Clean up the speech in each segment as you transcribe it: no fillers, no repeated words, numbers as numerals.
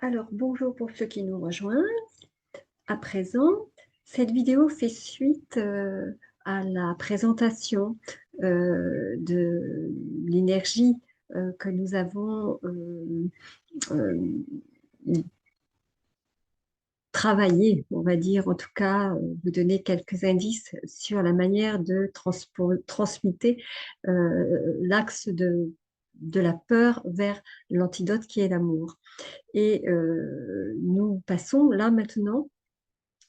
Alors, bonjour pour ceux qui nous rejoignent. À présent, cette vidéo fait suite à la présentation de l'énergie que nous avons euh, travaillée, on va dire, en tout cas, vous donner quelques indices sur la manière de transmuter l'axe de la peur vers l'antidote qui est l'amour. Et nous passons là maintenant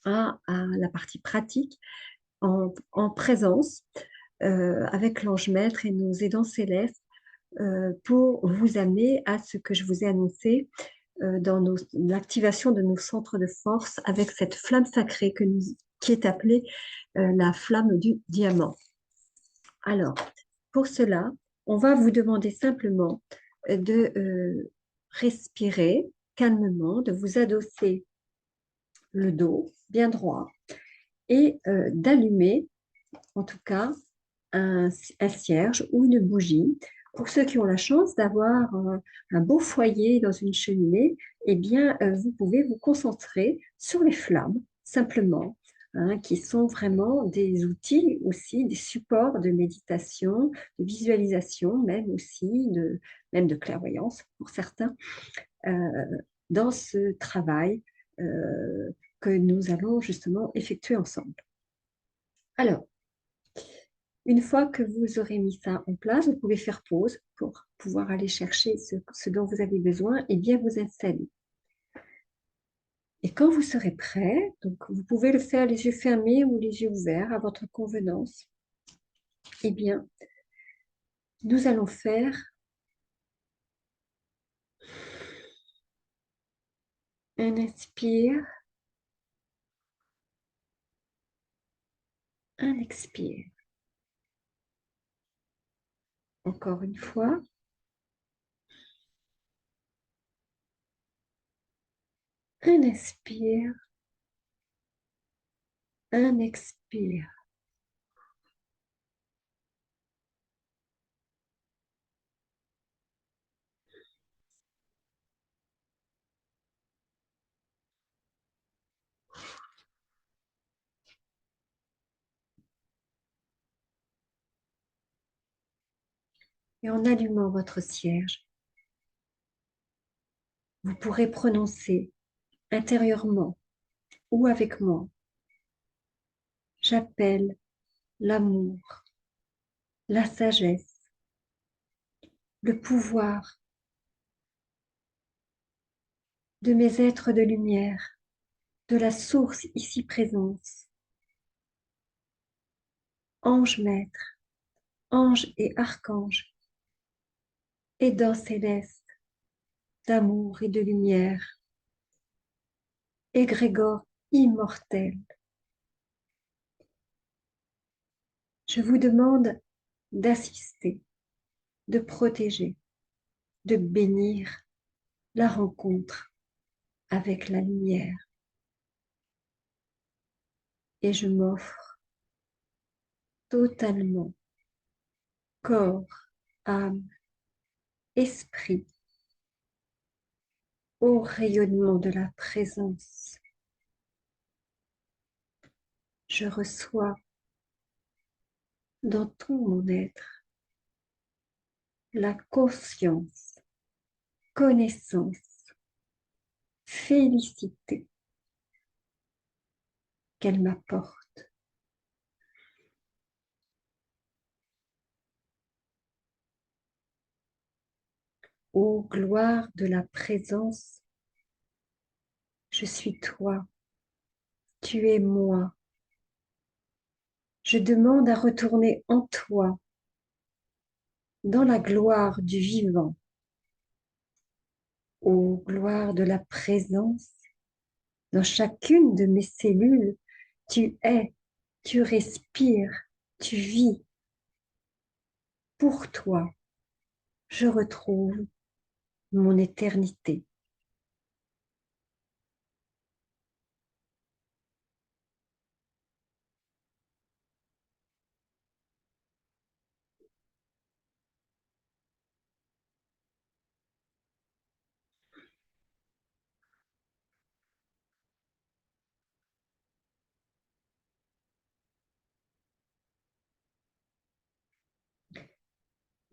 à la partie pratique en présence avec l'ange maître et nos aidants célestes pour vous amener à ce que je vous ai annoncé dans l'activation de nos centres de force avec cette flamme sacrée qui est appelée la flamme du diamant. Alors, pour cela, on va vous demander simplement de respirer calmement, de vous adosser le dos bien droit et d'allumer en tout cas un cierge ou une bougie. Pour ceux qui ont la chance d'avoir un beau foyer dans une cheminée, eh bien, vous pouvez vous concentrer sur les flammes, simplement, hein, qui sont vraiment des outils aussi, des supports de méditation, de visualisation, même aussi, même de clairvoyance pour certains, euh, dans ce travail que nous allons justement effectuer ensemble. Alors, une fois que vous aurez mis ça en place, vous pouvez faire pause pour pouvoir aller chercher ce dont vous avez besoin et bien vous installer. Et quand vous serez prêt, donc vous pouvez le faire les yeux fermés ou les yeux ouverts à votre convenance, eh bien, nous allons faire un inspire, un expire. Encore une fois, un inspire, un expire. Et en allumant votre cierge, vous pourrez prononcer intérieurement ou avec moi, j'appelle l'amour, la sagesse, le pouvoir de mes êtres de lumière, de la source ici présente, ange maître, ange et archange, aidants célestes d'amour et de lumière, égrégore immortel. Je vous demande d'assister, de protéger, de bénir la rencontre avec la lumière. Et je m'offre totalement, corps, âme, esprit, au rayonnement de la présence. Je reçois dans tout mon être la conscience, connaissance, félicité qu'elle m'apporte. Ô gloire de la présence, je suis toi, tu es moi. Je demande à retourner en toi, dans la gloire du vivant. Ô gloire de la présence, dans chacune de mes cellules, tu es, tu respires, tu vis. Pour toi, je retrouve mon éternité.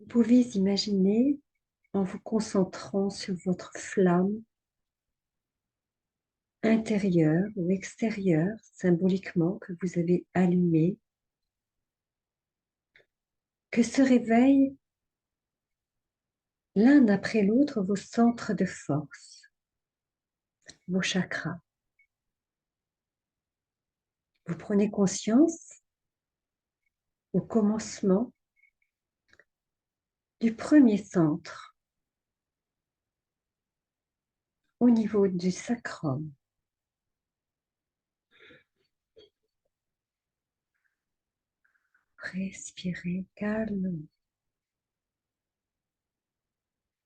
Vous pouvez imaginer, en vous concentrant sur votre flamme intérieure ou extérieure, symboliquement, que vous avez allumée, que se réveillent l'un après l'autre vos centres de force, vos chakras. Vous prenez conscience au commencement du premier centre, au niveau du sacrum. Respirez calme.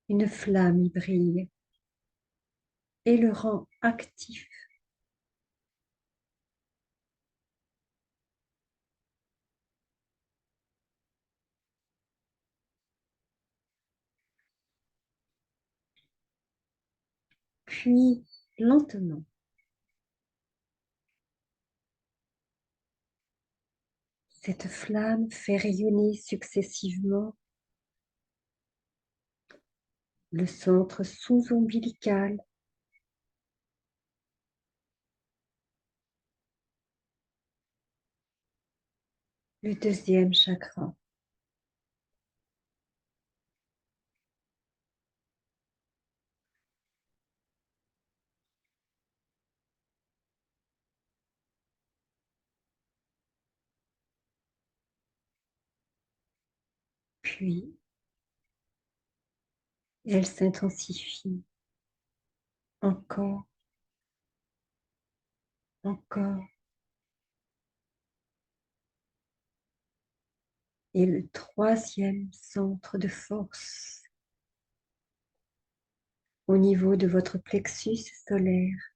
Une flamme y brille et le rend actif. Puis, lentement, cette flamme fait rayonner successivement le centre sous-ombilical, le deuxième chakra, puis elle s'intensifie encore, encore, et le troisième centre de force au niveau de votre plexus solaire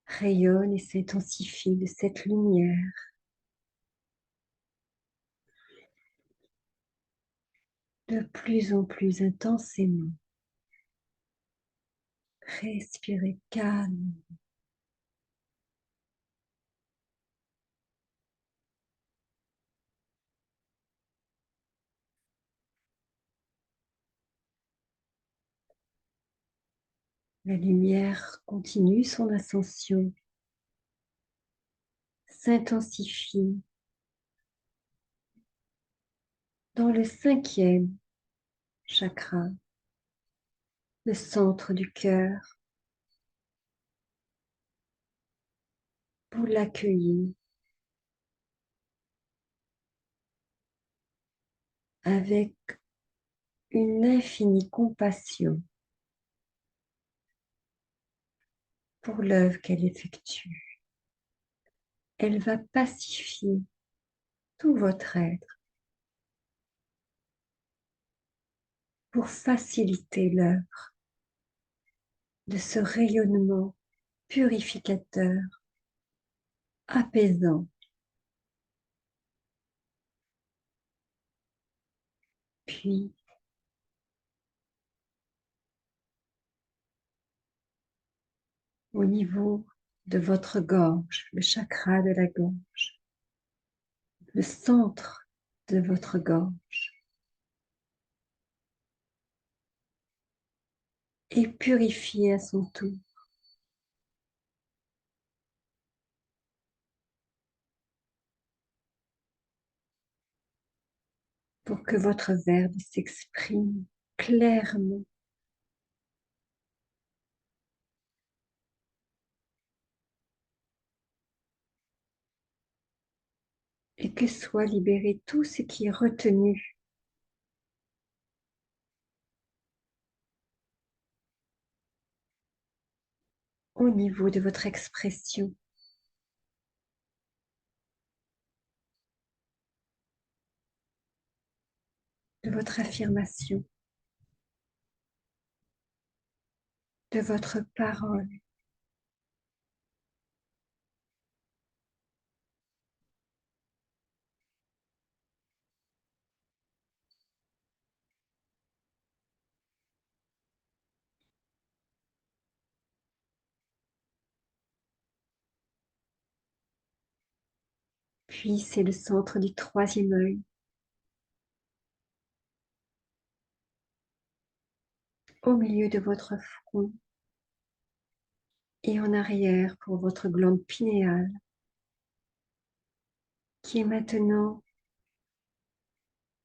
rayonne et s'intensifie de cette lumière de plus en plus intensément. Respirez calme. La lumière continue son ascension, s'intensifie dans le cinquième chakra, le centre du cœur, pour l'accueillir avec une infinie compassion pour l'œuvre qu'elle effectue. Elle va pacifier tout votre être pour faciliter l'œuvre de ce rayonnement purificateur, apaisant. Puis, au niveau de votre gorge, le chakra de la gorge, le centre de votre gorge, et purifier à son tour pour que votre verbe s'exprime clairement et que soit libéré tout ce qui est retenu au niveau de votre expression, de votre affirmation, de votre parole. Puis c'est le centre du troisième œil, au milieu de votre front et en arrière pour votre glande pinéale qui est maintenant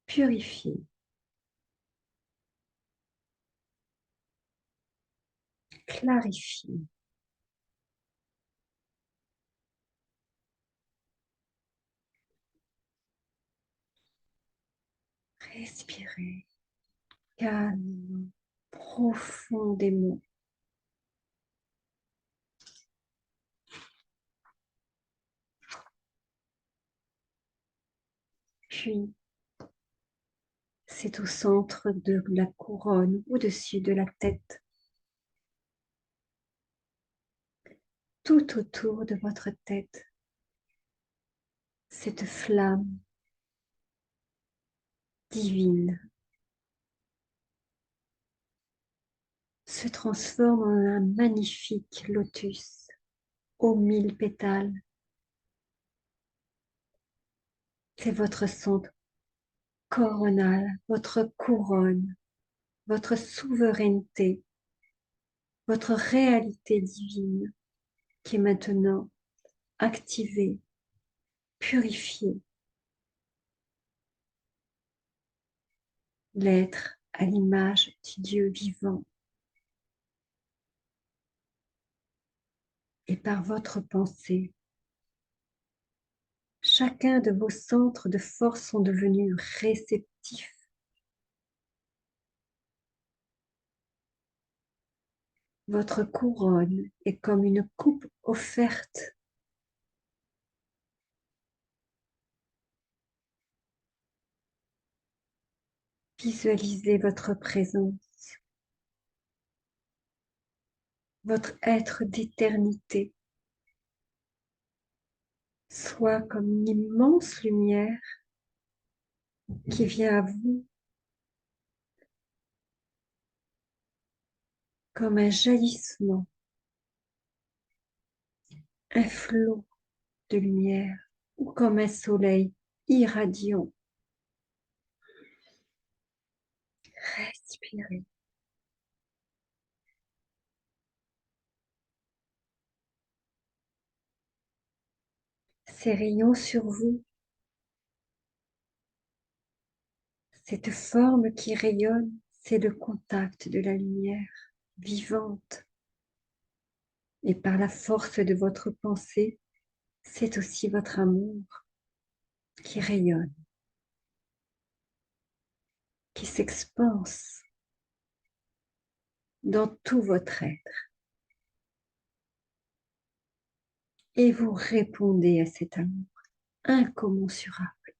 purifiée, clarifiée. Respirez calmement, profondément. Puis, c'est au centre de la couronne, au-dessus de la tête, tout autour de votre tête, cette flamme divine se transforme en un magnifique lotus aux 1000 pétales. C'est votre centre coronal, votre couronne, votre souveraineté, votre réalité divine qui est maintenant activée, purifiée. L'être à l'image du Dieu vivant. Et par votre pensée, chacun de vos centres de force sont devenus réceptifs. Votre couronne est comme une coupe offerte. Visualisez votre présence, votre être d'éternité, soit comme une immense lumière qui vient à vous, comme un jaillissement, un flot de lumière, ou comme un soleil irradiant. Respirez. Ces rayons sur vous, cette forme qui rayonne, c'est le contact de la lumière vivante. Et par la force de votre pensée, c'est aussi votre amour qui rayonne, qui s'expanse dans tout votre être. Et vous répondez à cet amour incommensurable.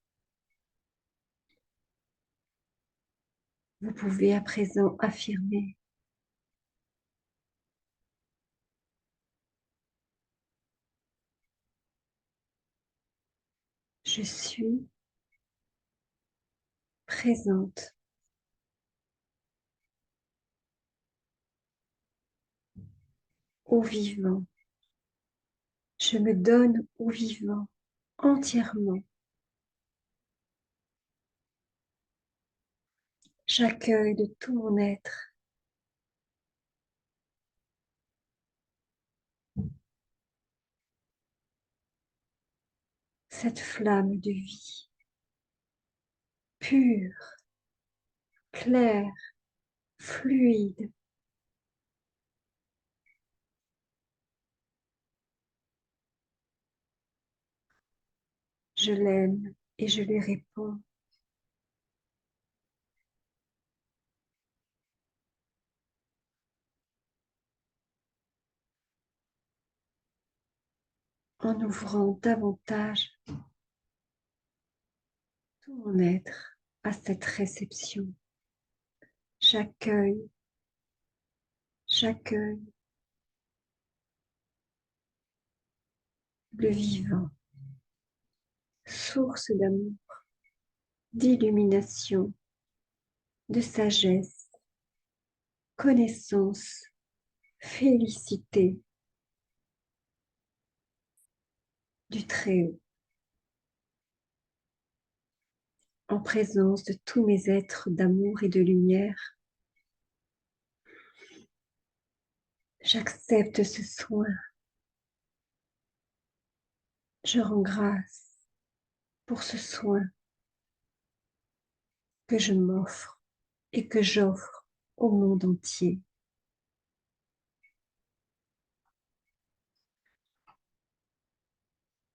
Vous pouvez à présent affirmer: je suis présente au vivant. Je me donne au vivant entièrement. J'accueille de tout mon être cette flamme de vie pure, claire, fluide. Je l'aime et je lui réponds: en ouvrant davantage tout mon être à cette réception. J'accueille, j'accueille le vivant, source d'amour, d'illumination, de sagesse, connaissance, félicité du Très-Haut, en présence de tous mes êtres d'amour et de lumière. J'accepte ce soin. Je rends grâce pour ce soin que je m'offre et que j'offre au monde entier.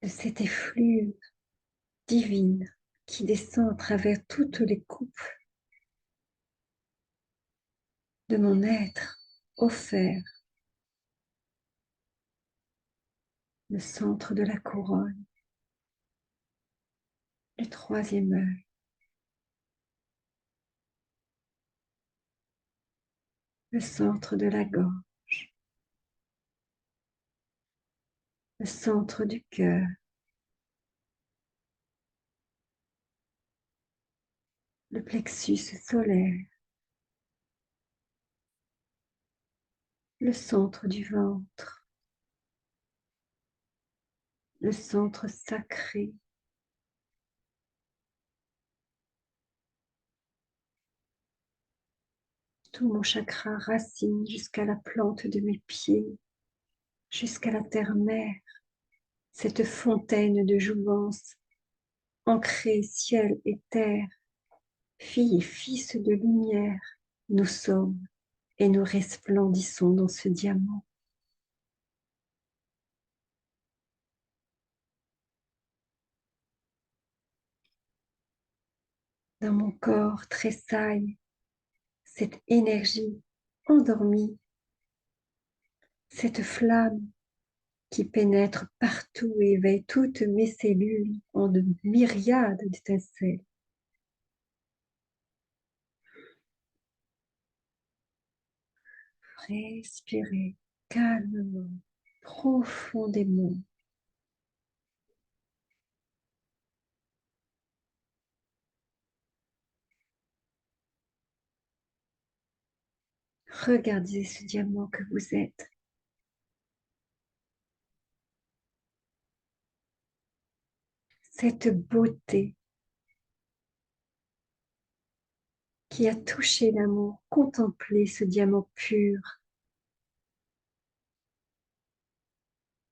De cette effluve divine qui descend à travers toutes les coupes de mon être offert, le centre de la couronne, le troisième œil, le centre de la gorge, le centre du cœur, le plexus solaire, le centre du ventre, le centre sacré, tout mon chakra racine jusqu'à la plante de mes pieds, jusqu'à la terre-mère, cette fontaine de jouvence, ancrée ciel et terre, filles et fils de lumière, nous sommes et nous resplendissons dans ce diamant. Dans mon corps tressaille cette énergie endormie, cette flamme qui pénètre partout et éveille toutes mes cellules en de myriades d'étincelles. Respirez calmement, profondément. Regardez ce diamant que vous êtes. Cette beauté qui a touché l'amour. Contemplez ce diamant pur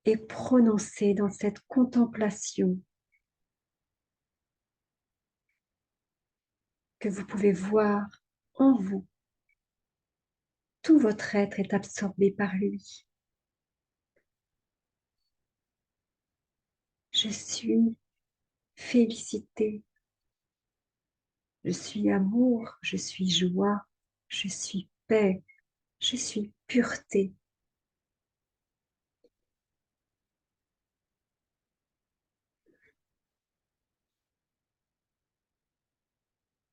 et prononcez dans cette contemplation que vous pouvez voir en vous. Tout votre être est absorbé par lui. Je suis félicité. Je suis amour. Je suis joie. Je suis paix. Je suis pureté.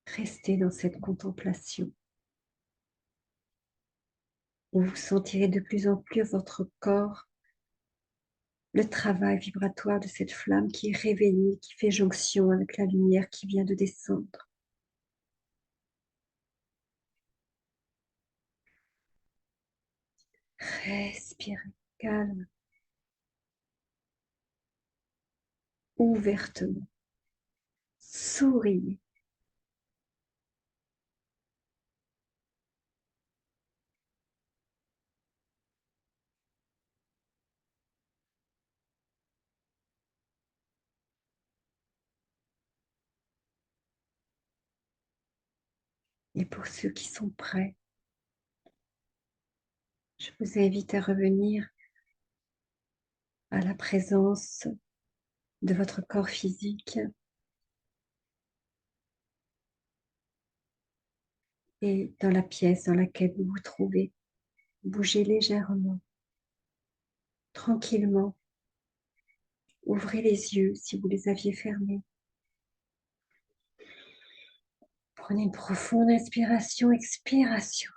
Restez dans cette contemplation où vous sentirez de plus en plus votre corps, le travail vibratoire de cette flamme qui est réveillée, qui fait jonction avec la lumière qui vient de descendre. Respirez calme, ouvertement. Souriez. Et pour ceux qui sont prêts, je vous invite à revenir à la présence de votre corps physique et dans la pièce dans laquelle vous vous trouvez. Bougez légèrement, tranquillement. Ouvrez les yeux si vous les aviez fermés. Prenez une profonde inspiration, expiration.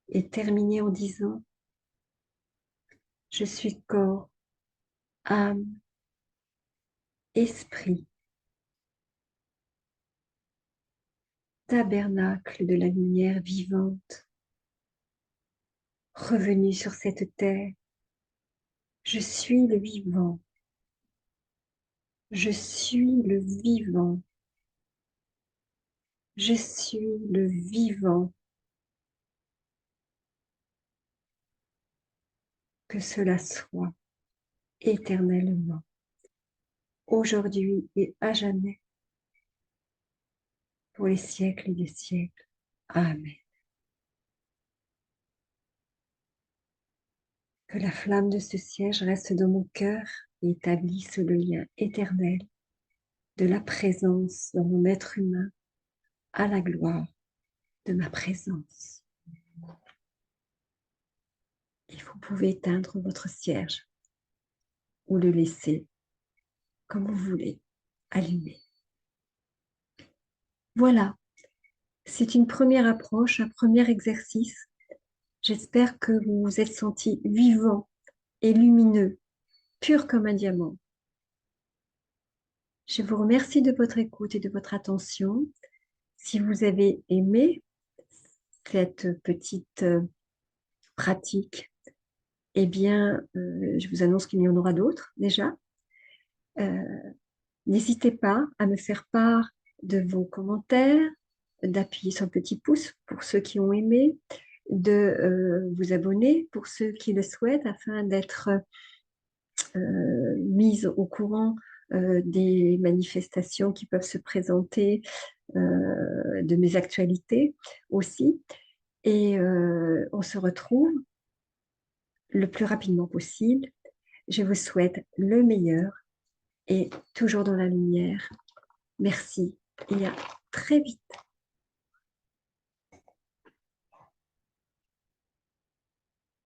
Et terminez en disant: je suis corps, âme, esprit, tabernacle de la lumière vivante, revenu sur cette terre. Je suis le vivant. Je suis le vivant. Je suis le vivant, que cela soit éternellement, aujourd'hui et à jamais, pour les siècles des siècles. Amen. Que la flamme de ce siège reste dans mon cœur et établisse le lien éternel de la présence dans mon être humain à la gloire de ma présence. Et vous pouvez éteindre votre cierge ou le laisser comme vous voulez, allumé. Voilà, c'est une première approche, un premier exercice. J'espère que vous vous êtes senti vivant et lumineux, pur comme un diamant. Je vous remercie de votre écoute et de votre attention. Si vous avez aimé cette petite pratique, eh bien, je vous annonce qu'il y en aura d'autres déjà. Euh, N'hésitez pas à me faire part de vos commentaires, d'appuyer sur le petit pouce pour ceux qui ont aimé, de vous abonner pour ceux qui le souhaitent afin d'être mise au courant des manifestations qui peuvent se présenter, de mes actualités aussi. Et on se retrouve le plus rapidement possible. Je vous souhaite le meilleur et toujours dans la lumière. Merci et à très vite.